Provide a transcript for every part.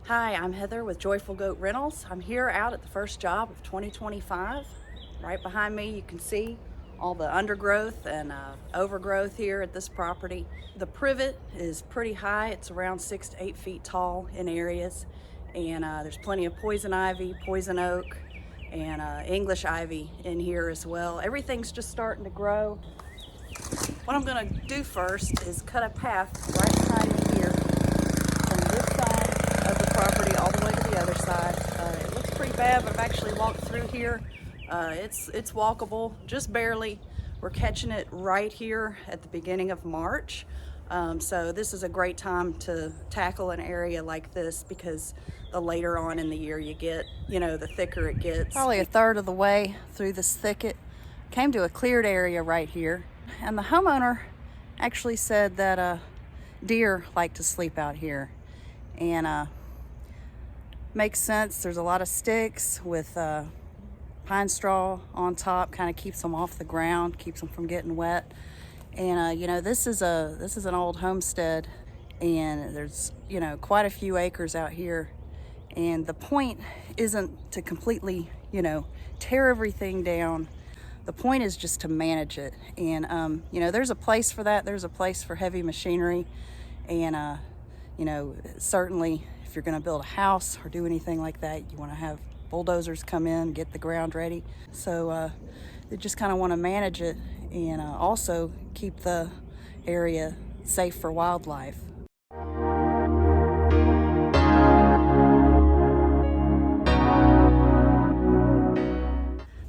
Hi, I'm Heather with Joyful Goat Rentals. I'm here out at the first job of 2025. Right behind me you can see all the undergrowth and overgrowth here at this property. The privet is pretty high. It's around 6 to 8 feet tall in areas, and there's plenty of poison ivy, poison oak, and English ivy in here as well. Everything's just starting to grow. What I'm going to do first is cut a path right behind me here from this side of the property all the way to the other side. It looks pretty bad, but I've actually walked through here. It's walkable, just barely. We're catching it right here at the beginning of March. So this is a great time to tackle an area like this, because the later on in the year you get, the thicker it gets. Probably a third of the way through this thicket, came to a cleared area right here. And the homeowner actually said that deer like to sleep out here. And makes sense. There's a lot of sticks with pine straw on top, kind of keeps them off the ground, keeps them from getting wet. And this is an old homestead, and there's quite a few acres out here. And the point isn't to completely tear everything down. The point is just to manage it. And there's a place for that. There's a place for heavy machinery. And certainly if you're going to build a house or do anything like that, you want to have bulldozers come in, get the ground ready. So they just kind of want to manage it, and also keep the area safe for wildlife.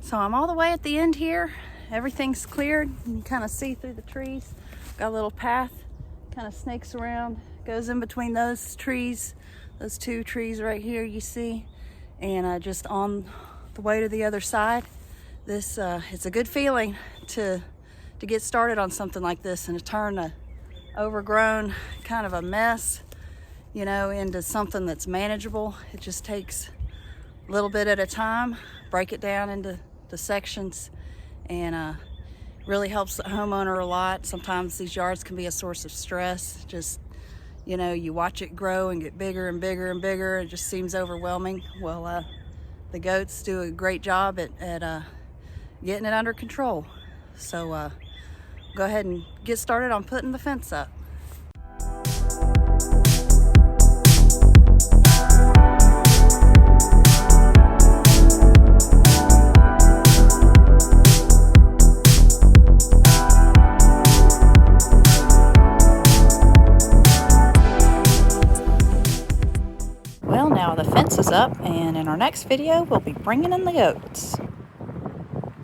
So I'm all the way at the end here. Everything's cleared. You can kind of see through the trees. Got a little path, kind of snakes around, goes in between those trees, those two trees right here you see. And just on the way to the other side, it's a good feeling to get started on something like this and to turn a overgrown kind of a mess, into something that's manageable. It just takes a little bit at a time, break it down into the sections, and really helps the homeowner a lot. Sometimes these yards can be a source of stress. Just you watch it grow and get bigger and bigger and bigger. It just seems overwhelming. Well, the goats do a great job at getting it under control. So go ahead and get started on putting the fence up. Well, now the fence is up, and in our next video we'll be bringing in the goats.